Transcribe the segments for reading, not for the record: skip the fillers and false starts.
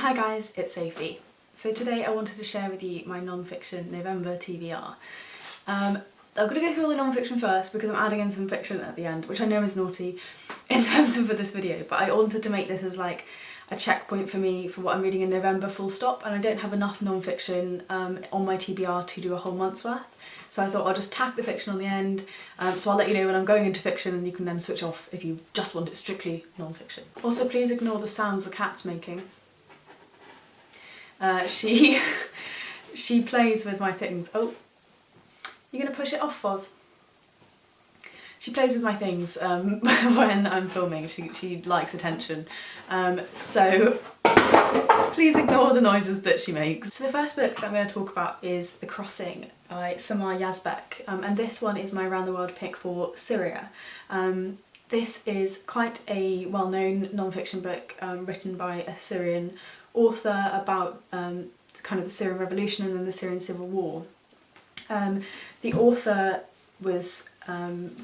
Hi guys, it's Sophie. So today I wanted to share with you my non-fiction November TBR. I'm going to go through all the non-fiction first because I'm adding in some fiction at the end, which I know is naughty in terms of for this video, but I wanted to make this as like a checkpoint for me for what I'm reading in November full stop, and I don't have enough non-fiction on my TBR to do a whole month's worth. So I thought I'll just tack the fiction on the end, so I'll let you know when I'm going into fiction and you can then switch off if you just want it strictly non-fiction. Also please ignore the sounds the cat's making. She plays with my things. Oh, you're gonna push it off, Foz? She plays with my things when I'm filming. She likes attention. So please ignore the noises that she makes. So the first book that I'm going to talk about is The Crossing by Samar Yazbek, and this one is my Around the World pick for Syria. This is quite a well-known non-fiction book written by a Syrian author about kind of the Syrian Revolution and then the Syrian Civil War. The author was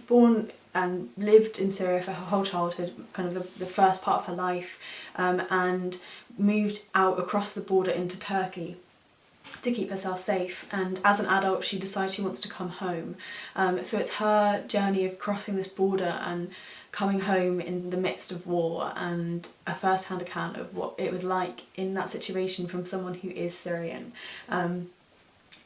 born and lived in Syria for her whole childhood, kind of the first part of her life, and moved out across the border into Turkey to keep herself safe, and as an adult she decides she wants to come home. So it's her journey of crossing this border and coming home in the midst of war, and a first-hand account of what it was like in that situation from someone who is Syrian.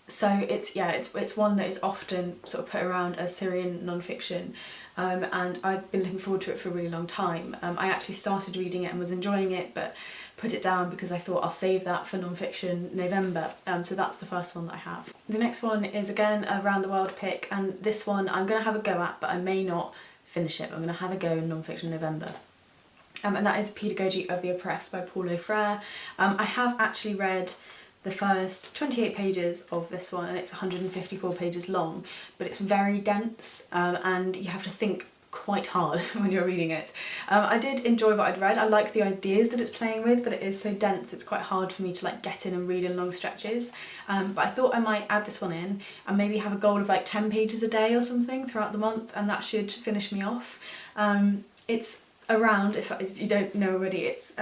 So it's one that is often sort of put around as Syrian non-fiction, and I've been looking forward to it for a really long time. I actually started reading it and was enjoying it, but put it down because I thought I'll save that for non-fiction November, so that's the first one that I have. The next one is again a Around the World pick, and this one I'm going to have a go at, but I may not finish it. I'm going to have a go in non-fiction November. And that is Pedagogy of the Oppressed by Paulo Freire. I have actually read the first 28 pages of this one, and it's 154 pages long, but it's very dense, and you have to think quite hard when you're reading it. I did enjoy what I'd read. I like the ideas that it's playing with, but it is so dense it's quite hard for me to like get in and read in long stretches. But I thought I might add this one in and maybe have a goal of like 10 pages a day or something throughout the month, and that should finish me off. It's around, if you don't know already, it's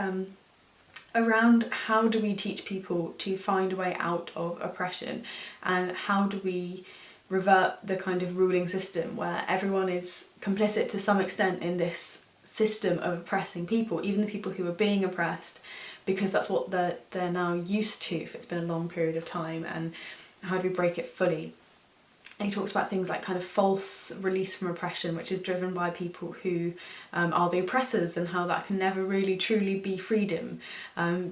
around how do we teach people to find a way out of oppression, and how do we revert the kind of ruling system where everyone is complicit to some extent in this system of oppressing people, even the people who are being oppressed, because that's what they're now used to if it's been a long period of time, and how do we break it fully. And he talks about things like kind of false release from oppression, which is driven by people who are the oppressors, and how that can never really truly be freedom,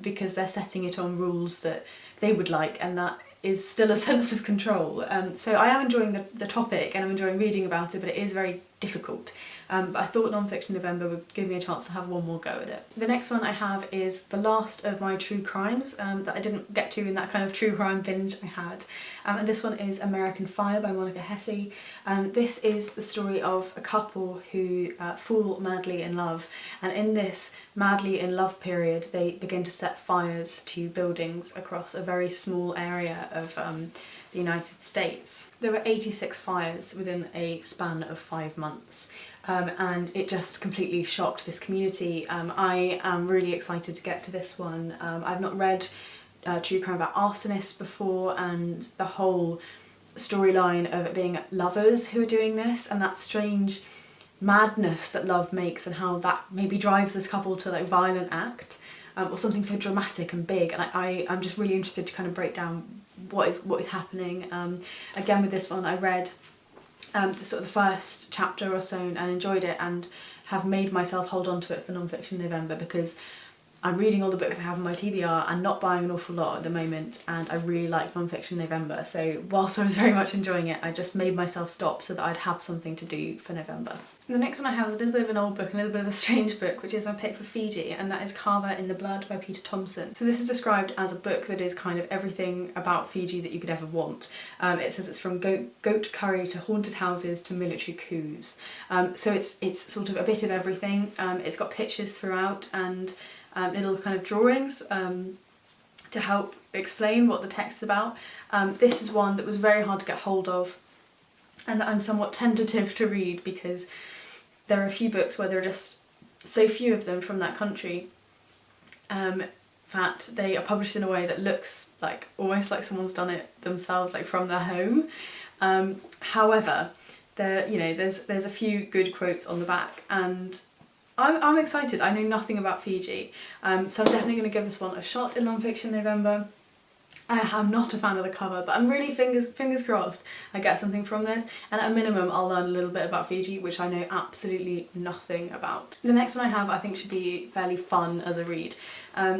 because they're setting it on rules that they would like, and that is still a sense of control. So I am enjoying the topic and I'm enjoying reading about it, but it is very difficult. But I thought Non-Fiction November would give me a chance to have one more go at it. The next one I have is the last of my true crimes that I didn't get to in that kind of true crime binge I had. And this one is American Fire by Monica Hesse. This is the story of a couple who fall madly in love, and in this madly in love period they begin to set fires to buildings across a very small area of the United States. There were 86 fires within a span of 5 months. And it just completely shocked this community. I am really excited to get to this one. I've not read true crime about arsonists before, and the whole storyline of it being lovers who are doing this, and that strange madness that love makes, and how that maybe drives this couple to like violent act, or something so dramatic and big. And I'm just really interested to kind of break down what is happening. Again with this one I read the first chapter or so and enjoyed it, and have made myself hold on to it for Non-Fiction November, because I'm reading all the books I have on my TBR and not buying an awful lot at the moment, and I really like Non-Fiction November, so whilst I was very much enjoying it I just made myself stop so that I'd have something to do for November. The next one I have is a little bit of an old book and a little bit of a strange book, which is my pick for Fiji, and that is Kava in the Blood by Peter Thompson. So this is described as a book that is kind of everything about Fiji that you could ever want. It says it's from goat curry to haunted houses to military coups. So it's sort of a bit of everything. It's got pictures throughout and little kind of drawings to help explain what the text's about. This is one that was very hard to get hold of, and that I'm somewhat tentative to read, because there are a few books where there are just so few of them from that country, that they are published in a way that looks like almost like someone's done it themselves, like from their home. However, there's a few good quotes on the back, and I'm excited. I know nothing about Fiji, so I'm definitely going to give this one a shot in non-fiction November. I am not a fan of the cover, but I'm really fingers crossed I get something from this, and at a minimum I'll learn a little bit about Fiji, which I know absolutely nothing about. The next one I have I think should be fairly fun as a read.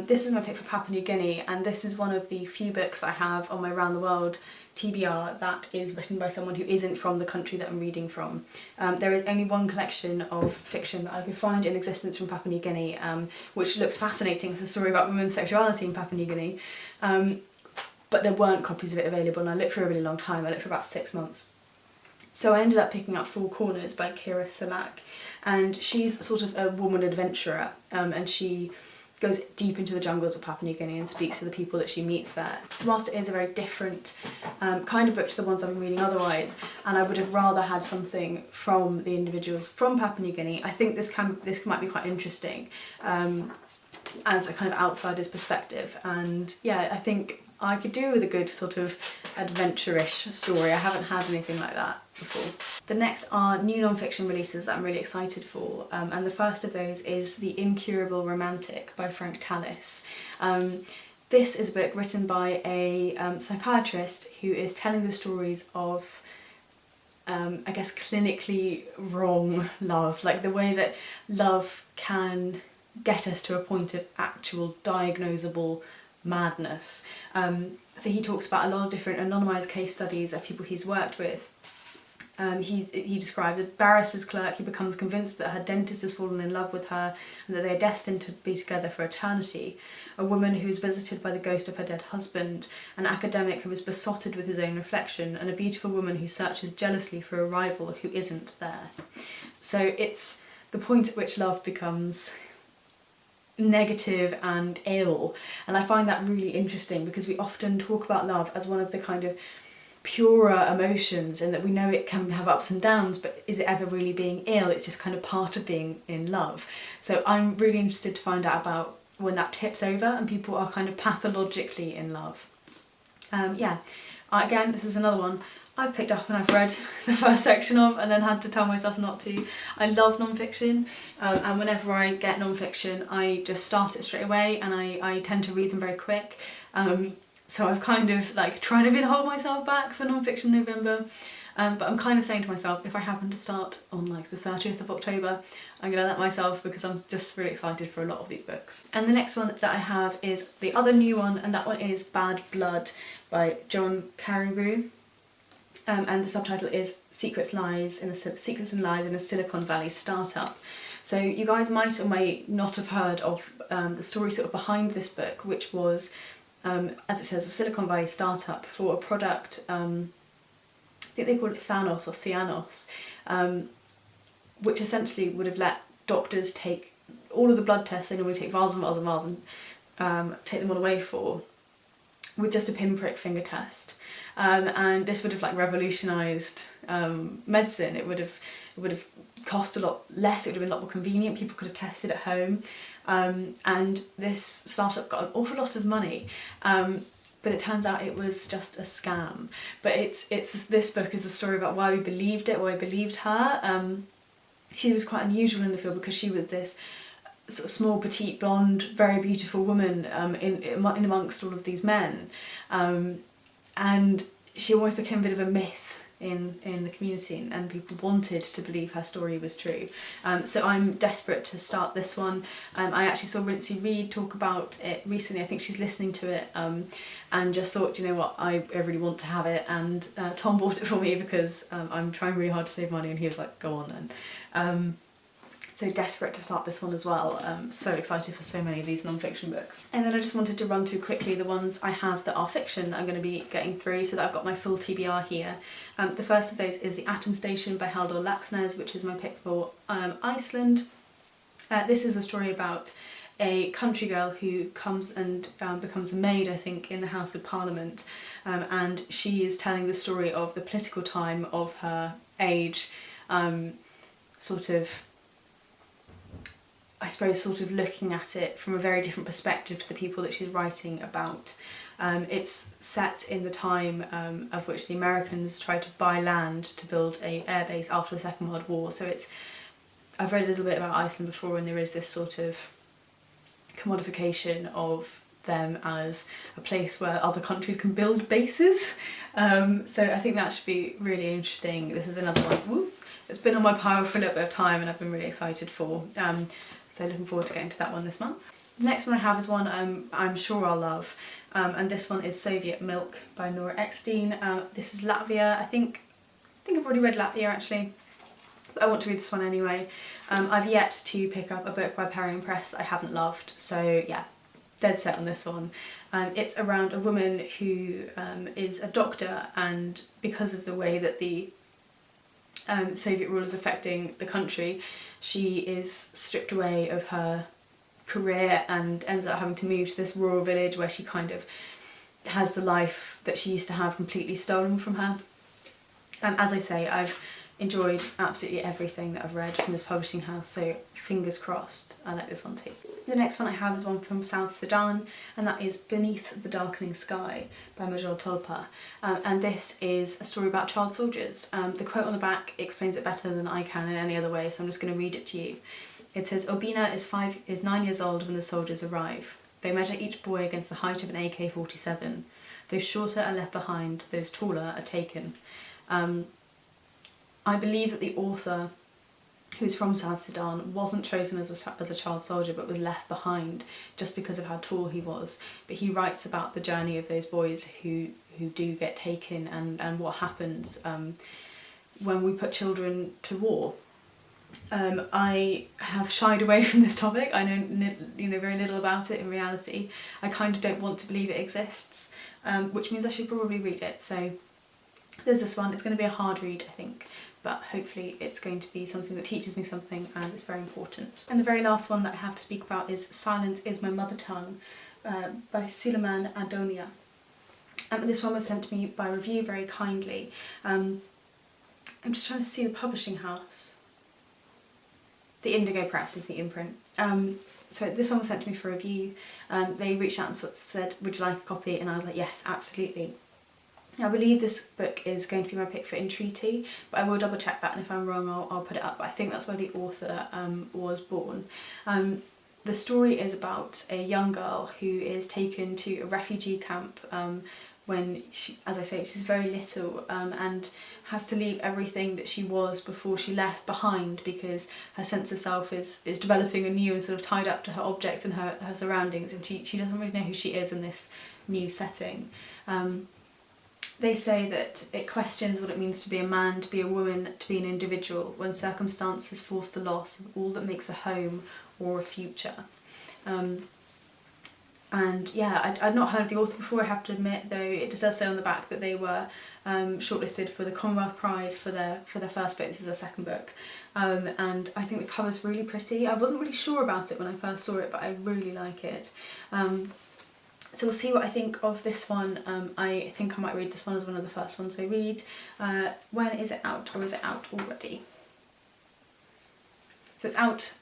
This is my pick for Papua New Guinea, and this is one of the few books I have on my Round the World TBR that is written by someone who isn't from the country that I'm reading from. There is only one collection of fiction that I could find in existence from Papua New Guinea, which looks fascinating. It's a story about women's sexuality in Papua New Guinea. But there weren't copies of it available, and I looked for a really long time. I looked for about 6 months. So I ended up picking up Four Corners by Salak, and she's sort of a woman adventurer, and she goes deep into the jungles of Papua New Guinea and speaks to the people that she meets there. So whilst it is a very different kind of book to the ones I've been reading otherwise, and I would have rather had something from the individuals from Papua New Guinea, I think this might be quite interesting as a kind of outsider's perspective. And yeah, I think I could do with a good sort of adventure-ish story. I haven't had anything like that before. The next are new non-fiction releases that I'm really excited for, and the first of those is The Incurable Romantic by Tallis. This is a book written by a psychiatrist who is telling the stories of I guess clinically wrong love, like the way that love can get us to a point of actual diagnosable madness. So he talks about a lot of different anonymised case studies of people he's worked with. He described a barrister's clerk who becomes convinced that her dentist has fallen in love with her and that they are destined to be together for eternity. A woman who is visited by the ghost of her dead husband, an academic who is besotted with his own reflection, and a beautiful woman who searches jealously for a rival who isn't there. So it's the point at which love becomes negative and ill, and I find that really interesting because we often talk about love as one of the kind of purer emotions, and that we know it can have ups and downs, but is it ever really being ill? It's just kind of part of being in love. So I'm really interested to find out about when that tips over and people are kind of pathologically in love. Again, this is another one I've picked up and I've read the first section of and then had to tell myself not to. I love non-fiction, and whenever I get non-fiction I just start it straight away, and I tend to read them very quick. So I've kind of like trying to hold myself back for non-fiction November, but I'm kind of saying to myself, if I happen to start on like the 30th of October, I'm going to let myself, because I'm just really excited for a lot of these books. And the next one that I have is the other new one, and that one is Bad Blood by John Carreyrou. And the subtitle is Secrets and Lies in a Silicon Valley Startup. So you guys might or may not have heard of the story sort of behind this book, which was, as it says, a Silicon Valley startup for a product, I think they call it Thanos, which essentially would have let doctors take all of the blood tests they normally take vials and vials and vials and take them all away for, with just a pinprick finger test. And this would have like revolutionised medicine. It would have cost a lot less. It would have been a lot more convenient. People could have tested at home, and this startup got an awful lot of money. But it turns out it was just a scam. But this book is the story about why we believed it, why we believed her. She was quite unusual in the field because she was this sort of small, petite, blonde, very beautiful woman in amongst all of these men. And she almost became a bit of a myth in the community, and people wanted to believe her story was true. So I'm desperate to start this one. I actually saw Rincey Reed talk about it recently. I think she's listening to it, and just thought, you know what, I really want to have it. And Tom bought it for me because I'm trying really hard to save money, and he was like, go on then. So desperate to start this one as well. So excited for so many of these non-fiction books. And then I just wanted to run through quickly the ones I have that are fiction that I'm going to be getting through, so that I've got my full TBR here. The first of those is the Aten Station by Halldor Laxness, which is my pick for Iceland. This is a story about a country girl who comes and becomes a maid, I think, in the House of Parliament, and she is telling the story of the political time of her age, sort of I suppose, sort of looking at it from a very different perspective to the people that she's writing about. It's set in the time of which the Americans tried to buy land to build a airbase after the Second World War. So I've read a little bit about Iceland before, and there is this sort of commodification of them as a place where other countries can build bases. So I think that should be really interesting. This is another one that's been on my pile for a little bit of time and I've been really excited for. So looking forward to getting to that one this month. The next one I have is one I'm sure I'll love, and this one is Soviet Milk by Nora. This is Latvia. I think I've already read Latvia actually, but I want to read this one anyway. I've yet to pick up a book by Pedagogy Press that I haven't loved, so yeah, dead set on this one. It's around a woman who is a doctor, and because of the way that the Soviet rule is affecting the country, she is stripped away of her career and ends up having to move to this rural village where she kind of has the life that she used to have completely stolen from her. As I say, I've enjoyed absolutely everything that I've read from this publishing house, so fingers crossed I like this one too. The next one I have is one from South Sudan, and that is Beneath the Darkening Sky by Majok Tulba. And this is a story about child soldiers. The quote on the back explains it better than I can in any other way, so I'm just going to read it to you. It says, Obina is 9 years old when the soldiers arrive. They measure each boy against the height of an AK-47. Those shorter are left behind, those taller are taken. I believe that the author, who's from South Sudan, wasn't chosen as a child soldier but was left behind just because of how tall he was. But he writes about the journey of those boys who do get taken and what happens when we put children to war. I have shied away from this topic. I know very little about it in reality. I kind of don't want to believe it exists, which means I should probably read it. So there's this one. It's going to be a hard read, I think, but hopefully it's going to be something that teaches me something and it's very important. And the very last one that I have to speak about is Silence is My Mother Tongue by Sulaiman Addonia. This one was sent to me by review very kindly. I'm just trying to see the publishing house. The Indigo Press is the imprint. So this one was sent to me for review. They reached out and said, would you like a copy? And I was like, yes, absolutely. I believe this book is going to be my pick for entreaty, but I will double check that, and if I'm wrong I'll put it up. But I think that's where the author was born. The story is about a young girl who is taken to a refugee camp when she, as I say, she's very little and has to leave everything that she was before she left behind, because her sense of self is developing anew and sort of tied up to her objects and her surroundings, and she doesn't really know who she is in this new setting. They say that it questions what it means to be a man, to be a woman, to be an individual, when circumstances force the loss of all that makes a home or a future. And yeah, I'd not heard of the author before, I have to admit, though it does say on the back that they were shortlisted for the Commonwealth Prize for their first book. This is their second book. And I think the cover's really pretty. I wasn't really sure about it when I first saw it, but I really like it. So we'll see what I think of this one. I think I might read this one as one of the first ones I read. When is it out, or is it out already? So it's out.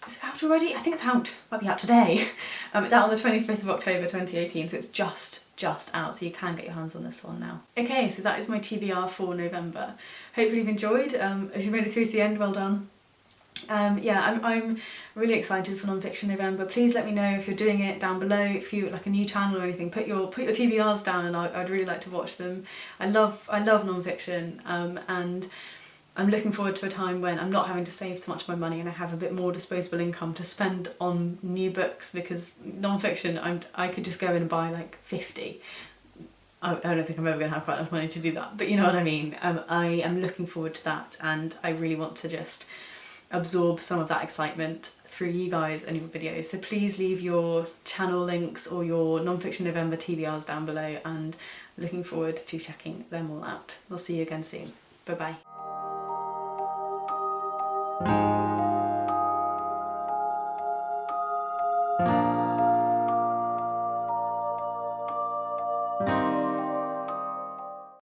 Is it out already? I think it's out. Might be out today. It's out on the 25th of October 2018, so it's just out, so you can get your hands on this one now. Okay, so that is my TBR for November. Hopefully you've enjoyed. If you made it through to the end, well done. Yeah, I'm really excited for Non-Fiction November. Please let me know if you're doing it down below. If you like a new channel or anything, put your TBRs down, and I'd really like to watch them. I love non-fiction, and I'm looking forward to a time when I'm not having to save so much of my money and I have a bit more disposable income to spend on new books, because non-fiction I could just go in and buy like 50. I don't think I'm ever going to have quite enough money to do that, but you know what I mean. I am looking forward to that, and I really want to just absorb some of that excitement through you guys and your videos. So please leave your channel links or your Non-Fiction November TBRs down below, and looking forward to checking them all out. I'll see you again soon. Bye bye.